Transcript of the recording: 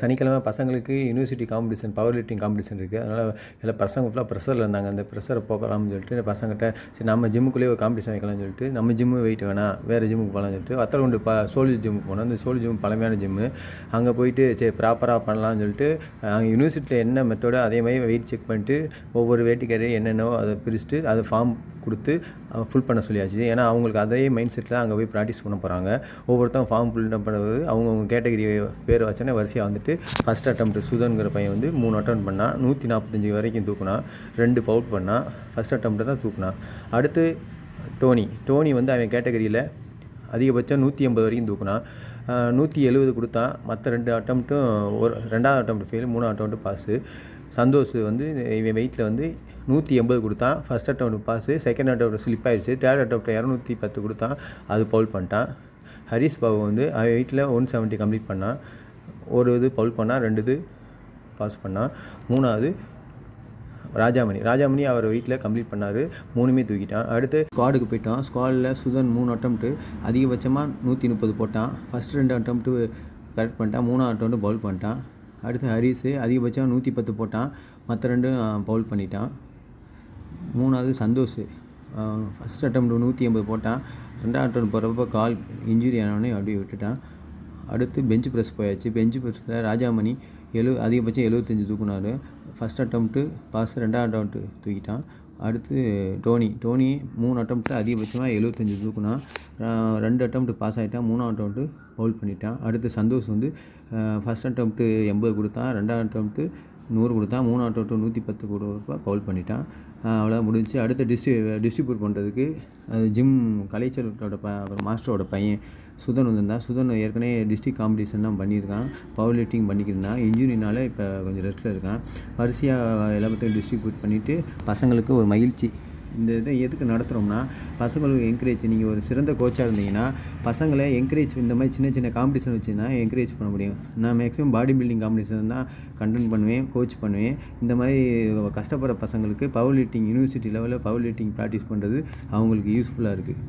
சனிக்கிழமை பசங்களுக்கு university competition power lifting competition இருக்குது. அதனால் எல்லா பசங்க ஃபுல்லாக ப்ரெஷரில் இருந்தாங்க. அந்த ப்ரெஷரை போக்கலாம்னு சொல்லிட்டு பசங்கிட்ட சரி நம்ம ஜிம்முக்குள்ளேயே ஒரு காம்படிஷன் வைக்கலாம்னு சொல்லிட்டு நம்ம ஜிம்மு வெயிட் வேணாம் வேறு ஜிம்முக்கு போகலாம்னு சொல்லிட்டு வத்தலகுண்டு சோல்ஜர் ஜிம்முக்கு போனோம். அந்த சோல்ஜர் ஜிம் பழமையான ஜிம்மு. அங்கே போயிட்டு சரி ப்ராப்பராக பண்ணலாம்னு சொல்லிட்டு அங்கே யூனிவர்சிட்டியில் என்ன மெத்தடோ அதே மாதிரி வெயிட் செக் பண்ணிட்டு ஒவ்வொரு வேட்டிக்காரையும் என்னென்னவோ அதை பிரிச்சுட்டு அதை ஃபார்ம் கொடுத்து ஃபுல் பண்ண சொல்லியாச்சு. ஏன்னா அவங்களுக்கு அதே மைண்ட் செட்டில் அங்கே போய் ப்ராக்டிஸ் பண்ண போகிறாங்க. ஒவ்வொருத்தரும் ஃபார்ம் ஃபுல் பண்ணுறது அவங்கவுங்க கேட்டகரி பேர் வச்சோன்னே வரிசையாக வந்துட்டு ஃபஸ்ட் அட்டம்ப்ட் சுதன்கிற பையன் வந்து 3 அட்டம் பண்ணான். 145 வரைக்கும் தூக்குனான். 2 பவுட் பண்ணான். ஃபஸ்ட் அட்டம்ப்ட் தான் தூக்குனான். அடுத்து டோனி வந்து அவன் கேட்டகரியில் அதிகபட்சம் 180 வரைக்கும் தூக்குனான். 170 கொடுத்தான். மற்ற 2 அட்டம்ப்ட்டும் ரெண்டாவது அட்டம்ப்ட் ஃபெயில், 3ஆவது அட்டம்ப்ட் பாஸு. சந்தோஷ் வந்து இவன் வெயிட்டில் வந்து 180 கொடுத்தான். First attempt pass, second attempt slip ஆகிடுச்சு. தேர்ட் அட்டம்ப்ட் 210 கொடுத்தான். அது பவுல் பண்ணிட்டான். ஹரிஷ் பாபு வந்து அவன் வெயிட்டில் 170 கம்ப்ளீட் பண்ணான். ஒரு இது பவுல் பண்ணான், 2 இது பாஸ் பண்ணான். 3ஆவது ராஜாமணி அவர் வெயிட்டில் கம்ப்ளீட் பண்ணார். 3மே தூக்கிட்டான். அடுத்து ஸ்குவாடுக்கு போயிட்டான். ஸ்குவாடில் சுதன் 3 அட்டம்ப்ட்டு அதிகபட்சமாக 130 போட்டான். ஃபஸ்ட் 2 அட்டம்ப்ட்டு கரெக்ட் பண்ணிட்டான். 3ஆவது அட்டம்ப்ட்டு பவுல் பண்ணிட்டான். அடுத்து ஹரிஷ் அதிகபட்சம் 110 போட்டான். மற்ற 2 பவுல் பண்ணிட்டான். 3ஆவது சந்தோஷ் ஃபஸ்ட் அட்டம்ப்ட் 180 போட்டான். 2ஆவது அட்டம்ப்ட் போகிறப்ப கால் இன்ஜுரி ஆனவனே அப்படியே விட்டுட்டான். அடுத்து பெஞ்ச் ப்ரெஸ் போயாச்சு. பெஞ்ச் ப்ரெஸ்ஸில் ராஜாமணி அதிகபட்சம் 75 தூக்குனார். ஃபஸ்ட் அட்டம்ப்ட்டு பாஸ், 2ஆவது அட்டம்ப்ட்டு தூக்கிட்டான். அடுத்து டோனி 3 அட்டம்ப்ட்டு அதிகபட்சமாக 75 தூக்குனான். 2 அட்டம்ப்ட்டு பாஸ் ஆகிட்டான். 3ஆவது அட்டம்ப்ட்டு பவுல் பண்ணிட்டான். அடுத்து சந்தோஷ் வந்து ஃபஸ்ட் அட்டம்ப்ட்டு 80 கொடுத்தான். 2ஆவது அட்டம்ப்ட்டு 100 கொடுத்தான். 3ஆவது அட்டம்ப்ட்டு 110 கொடுப்பா பவுல் பண்ணிட்டான். அவ்வளோதான் முடிஞ்சு. அடுத்து டிஸ்ட்ரிபியூட் பண்ணுறதுக்கு ஜிம் கலைச்சலோட அப்புறம் மாஸ்டரோட பையன் சுதன் வந்திருந்தான். சுதன் ஏற்கனவே டிஸ்ட்ரிக்ட் காம்படிஷன் தான் பண்ணியிருக்கான். Power lifting பண்ணிக்கிருந்தான். இன்ஜுரினால இப்போ கொஞ்சம் ரெஸ்ட்டில் இருக்கான். வரிசையாக எல்லாத்தையும் டிஸ்ட்ரிபியூட் பண்ணிவிட்டு பசங்களுக்கு ஒரு மகிழ்ச்சி. இந்த இதை எதுக்கு நடத்துகிறோம்னா பசங்களுக்கு என்கரேஜ். நீங்கள் ஒரு சிறந்த கோச்சாக இருந்தீங்கன்னா பசங்களை என்கரேஜ் இந்த மாதிரி சின்ன சின்ன காம்படிஷன் வச்சுன்னா என்கரேஜ் பண்ண முடியும். நான் மேக்ஸிமம் பாடி பில்டிங் காம்படிஷன் தான் கண்டென்ட் பண்ணுவேன், கோச் பண்ணுவேன். இந்த மாதிரி கஷ்டப்படுற பசங்களுக்கு பவர் லிஃப்டிங் யூனிவர்சிட்டி லெவலில் பவர் லிஃப்டிங் ப்ராக்டிஸ் பண்ணுறது அவங்களுக்கு யூஸ்ஃபுல்லாக இருக்குது.